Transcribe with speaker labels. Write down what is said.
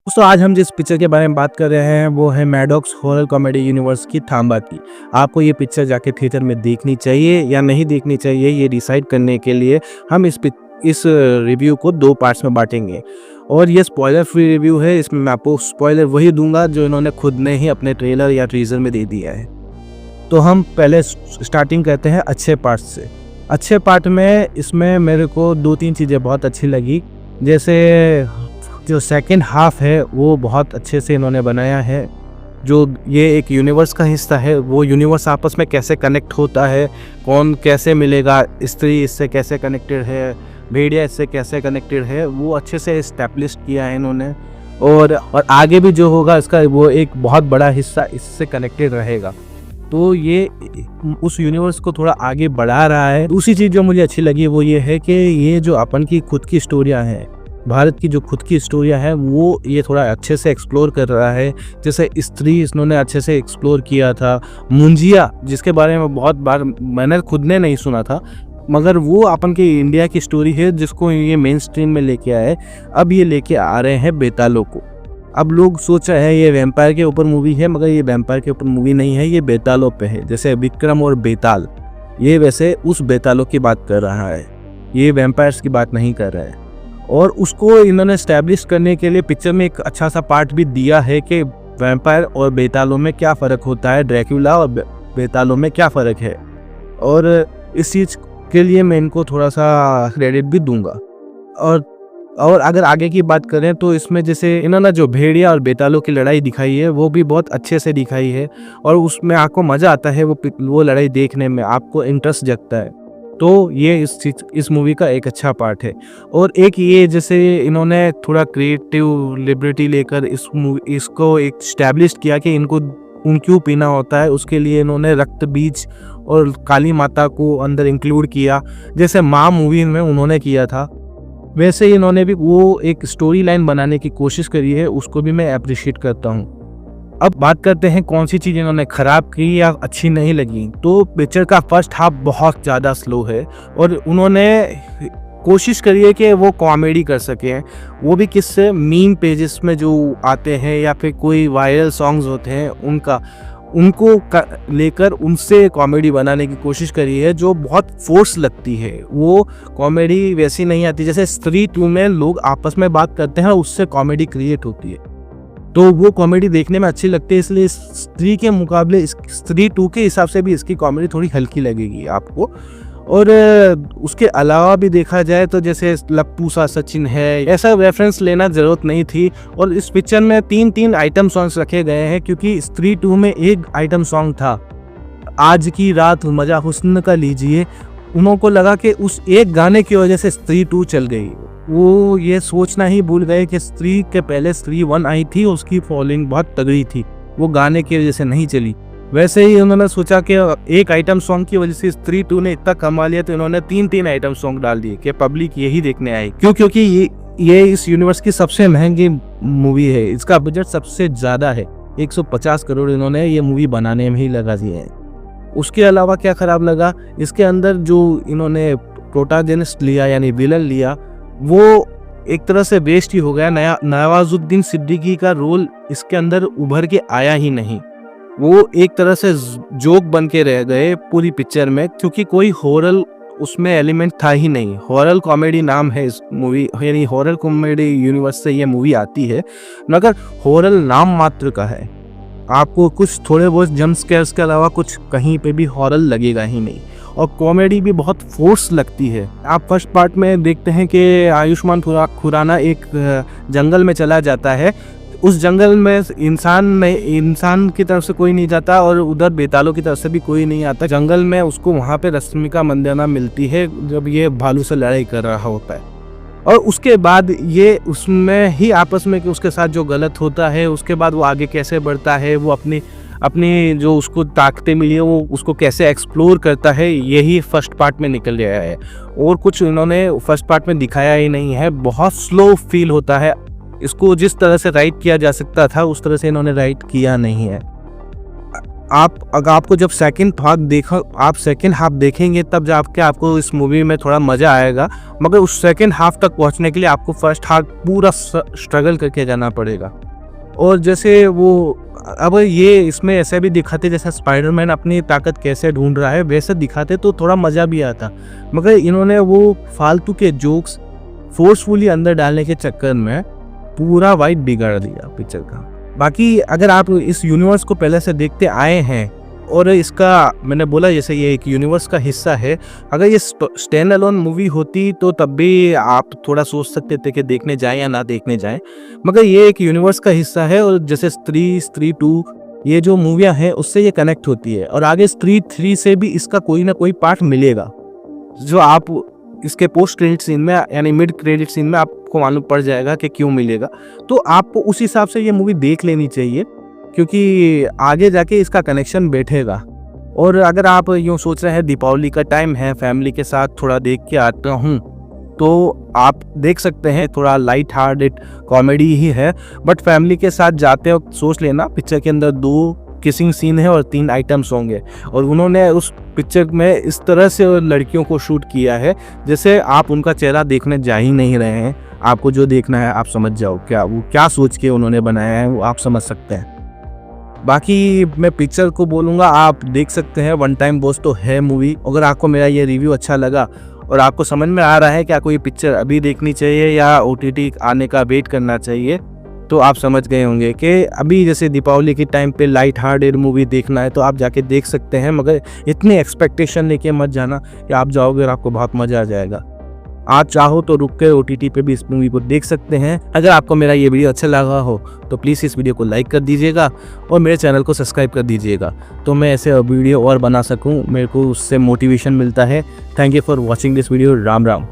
Speaker 1: दोस्तों आज हम जिस पिक्चर के बारे में बात कर रहे हैं वो है मैडॉक्स हॉरर कॉमेडी यूनिवर्स की थांबा की। आपको ये पिक्चर जाके थिएटर में देखनी चाहिए या नहीं देखनी चाहिए, ये डिसाइड करने के लिए हम इस रिव्यू को 2 पार्ट्स में बांटेंगे। और ये स्पॉइलर फ्री रिव्यू है। इसमें मैं आपको स्पॉइलर वही दूंगा जो इन्होंने खुद ने ही अपने ट्रेलर या टीजर में दे दिया है। तो हम पहले स्टार्टिंग करते हैं अच्छे पार्ट से। अच्छे पार्ट में इसमें मेरे को 2-3 चीज़ें बहुत अच्छी लगी। जैसे जो सेकंड हाफ है वो बहुत अच्छे से इन्होंने बनाया है। जो ये एक यूनिवर्स का हिस्सा है, वो यूनिवर्स आपस में कैसे कनेक्ट होता है, कौन कैसे मिलेगा, स्त्री इससे कैसे कनेक्टेड है, भेड़िया इससे कैसे कनेक्टेड है, वो अच्छे से इस्टेब्लिश किया है इन्होंने। और आगे भी जो होगा इसका वो एक बहुत बड़ा हिस्सा इससे कनेक्टेड रहेगा। तो ये उस यूनिवर्स को थोड़ा आगे बढ़ा रहा है। दूसरी चीज़ जो मुझे अच्छी लगी वो ये है कि ये जो अपन की खुद की स्टोरियाँ हैं, भारत की जो खुद की स्टोरियाँ हैं, वो ये थोड़ा अच्छे से एक्सप्लोर कर रहा है। जैसे स्त्री इन्होंने अच्छे से एक्सप्लोर किया था। मुंजिया, जिसके बारे में बहुत बार मैंने खुद ने नहीं सुना था, मगर वो अपन के इंडिया की स्टोरी है जिसको ये मेन स्ट्रीम में लेके आए। अब ये लेके आ रहे हैं बेतालों को। अब लोग सोच रहे हैं ये वैम्पायर के ऊपर मूवी है, मगर ये वैम्पायर के ऊपर मूवी नहीं है, ये बेतालों पे है। जैसे विक्रम और बेताल, ये वैसे उस बेतालों की बात कर रहा है, ये वैम्पायर्स की बात नहीं कर रहा है। और उसको इन्होंने एस्टैब्लिश करने के लिए पिक्चर में एक अच्छा सा पार्ट भी दिया है कि वैम्पायर और बेतालों में क्या फ़र्क होता है, ड्रैकुला और बेतालों में क्या फ़र्क है। और इस चीज़ के लिए मैं इनको थोड़ा सा क्रेडिट भी दूंगा। और अगर आगे की बात करें तो इसमें जैसे इन्होंने जो भेड़िया और बेतालों की लड़ाई दिखाई है वो भी बहुत अच्छे से दिखाई है, और उसमें आपको मज़ा आता है, वो लड़ाई देखने में आपको इंटरेस्ट जगता है। तो ये इस मूवी का एक अच्छा पार्ट है। और एक ये जैसे इन्होंने थोड़ा क्रिएटिव लिबर्टी लेकर इसको एक स्टैब्लिश किया कि इनको क्यों पीना होता है, उसके लिए इन्होंने रक्त बीज और काली माता को अंदर इंक्लूड किया, जैसे माँ मूवी में उन्होंने किया था। वैसे ही इन्होंने भी वो एक स्टोरी लाइन बनाने की कोशिश करी है, उसको भी मैं अप्रिशिएट करता हूँ। अब बात करते हैं कौन सी चीज़ इन्होंने ख़राब की या अच्छी नहीं लगी। तो पिक्चर का फर्स्ट हाफ बहुत ज़्यादा स्लो है, और उन्होंने कोशिश करी है कि वो कॉमेडी कर सकें, वो भी किससे, मीम पेजेस में जो आते हैं या फिर कोई वायरल सॉन्ग्स होते हैं उनको लेकर उनसे कॉमेडी बनाने की कोशिश करी है, जो बहुत फोर्स लगती है। वो कॉमेडी वैसी नहीं आती जैसे स्त्री 2 में लोग आपस में बात करते हैं, उससे कॉमेडी क्रिएट होती है, तो वो कॉमेडी देखने में अच्छी लगती है। इसलिए स्त्री के मुकाबले स्त्री 2 के हिसाब से भी इसकी कॉमेडी थोड़ी हल्की लगेगी आपको। और उसके अलावा भी देखा जाए तो जैसे लप्पू सा सचिन है, ऐसा रेफरेंस लेना ज़रूरत नहीं थी। और इस पिक्चर में 3 आइटम सॉन्ग्स रखे गए हैं, क्योंकि स्त्री 2 में एक आइटम सॉन्ग था, आज की रात मज़ा हुस्न का लीजिए। उनको लगा कि उस एक गाने की वजह से स्त्री 2 चल गई। वो ये सोचना ही भूल गए कि स्त्री के पहले स्त्री 1 आई थी, उसकी फॉलोइंग बहुत तगड़ी थी, वो गाने की वजह से नहीं चली। वैसे ही उन्होंने सोचा कि एक आइटम सॉन्ग की वजह से स्त्री 2 ने इतना कमा लिया, तो इन्होंने 3 आइटम सॉन्ग डाल दिए कि पब्लिक यही देखने आई। क्योंकि ये इस यूनिवर्स की सबसे महंगी मूवी है, इसका बजट सबसे ज़्यादा है, 150 करोड़ इन्होंने ये मूवी बनाने में ही लगा दिए हैं। उसके अलावा क्या ख़राब लगा, इसके अंदर जो इन्होंने प्रोटैगनिस्ट लिया यानी विलन लिया, वो एक तरह से वेस्ट ही हो गया। नवाजुद्दीन सिद्दीकी का रोल इसके अंदर उभर के आया ही नहीं, वो एक तरह से जोक बन के रह गए पूरी पिक्चर में, क्योंकि कोई हॉरर उसमें एलिमेंट था ही नहीं। हॉरर कॉमेडी नाम है इस मूवी, यानी हॉरर कॉमेडी यूनिवर्स से ये मूवी आती है, मगर हॉरर नाम मात्र का है। आपको कुछ थोड़े बहुत जंप स्केयर्स के अलावा कुछ कहीं पे भी हॉरर लगेगा ही नहीं, और कॉमेडी भी बहुत फोर्स लगती है। आप फर्स्ट पार्ट में देखते हैं कि आयुष्मान खुराना एक जंगल में चला जाता है, उस जंगल में इंसान की तरफ से कोई नहीं जाता, और उधर बेतालों की तरफ से भी कोई नहीं आता। जंगल में उसको वहाँ पे रश्मिका मंदाना मिलती है जब ये भालू से लड़ाई कर रहा होता है, और उसके बाद ये उसमें ही आपस में कि उसके साथ जो गलत होता है, उसके बाद वो आगे कैसे बढ़ता है, वो अपनी जो उसको ताकतें मिली है वो उसको कैसे एक्सप्लोर करता है, यही फर्स्ट पार्ट में निकल गया है। और कुछ इन्होंने फर्स्ट पार्ट में दिखाया ही नहीं है, बहुत स्लो फील होता है। इसको जिस तरह से राइट किया जा सकता था उस तरह से इन्होंने राइट किया नहीं है। अगर आपको जब सेकंड हाफ देखेंगे तब जाके आपको इस मूवी में थोड़ा मज़ा आएगा, मगर उस सेकंड हाफ तक पहुंचने के लिए आपको फर्स्ट हाफ पूरा स्ट्रगल करके जाना पड़ेगा। और जैसे वो अब ये इसमें ऐसे भी दिखाते जैसा स्पाइडरमैन अपनी ताकत कैसे ढूंढ रहा है वैसे दिखाते तो थोड़ा मज़ा भी आता, मगर इन्होंने वो फालतू के जोक्स फोर्सफुली अंदर डालने के चक्कर में पूरा वाइब बिगाड़ दिया पिक्चर का। बाकी अगर आप इस यूनिवर्स को पहले से देखते आए हैं और इसका मैंने बोला जैसे ये एक यूनिवर्स का हिस्सा है, अगर ये स्टैंड अलोन मूवी होती तो तब भी आप थोड़ा सोच सकते थे कि देखने जाएं या ना देखने जाएं, मगर ये एक यूनिवर्स का हिस्सा है और जैसे स्त्री 2 ये जो मूवियाँ हैं उससे ये कनेक्ट होती है और आगे स्त्री 3 से भी इसका कोई ना कोई पार्ट मिलेगा, जो आप इसके पोस्ट क्रेडिट सीन में यानी मिड क्रेडिट सीन में आपको मालूम पड़ जाएगा कि क्यों मिलेगा। तो आपको उस हिसाब से ये मूवी देख लेनी चाहिए क्योंकि आगे जाके इसका कनेक्शन बैठेगा। और अगर आप यूँ सोच रहे हैं दीपावली का टाइम है, फैमिली के साथ थोड़ा देख के आता हूँ, तो आप देख सकते हैं, थोड़ा लाइट हार्टेड कॉमेडी ही है, बट फैमिली के साथ जाते वक्त सोच लेना पिक्चर के अंदर 2 किसिंग सीन है और 3 आइटम्स होंगे और उन्होंने उस पिक्चर में इस तरह से लड़कियों को शूट किया है जैसे आप उनका चेहरा देखने जा ही नहीं रहे हैं। आपको जो देखना है आप समझ जाओ, वो क्या सोच के उन्होंने बनाया है वो आप समझ सकते हैं। बाकी मैं पिक्चर को बोलूँगा आप देख सकते हैं, वन टाइम वॉच तो है मूवी। अगर आपको मेरा ये रिव्यू अच्छा लगा और आपको समझ में आ रहा है कि आपको ये पिक्चर अभी देखनी चाहिए या OTT आने का वेट करना चाहिए, तो आप समझ गए होंगे कि अभी जैसे दीपावली के टाइम पे लाइट हार्टेड मूवी देखना है तो आप जाके देख सकते हैं, मगर इतनी एक्सपेक्टेशन लेके मत जाना कि आप जाओगे और आपको बहुत मज़ा आ जाएगा। आप चाहो तो रुक कर OTT पे भी इस मूवी को देख सकते हैं। अगर आपको मेरा ये वीडियो अच्छा लगा हो तो प्लीज़ इस वीडियो को लाइक कर दीजिएगा और मेरे चैनल को सब्सक्राइब कर दीजिएगा, तो मैं ऐसे वीडियो और बना सकूँ, मेरे को उससे मोटिवेशन मिलता है। Thank you for watching this video. Ram Ram.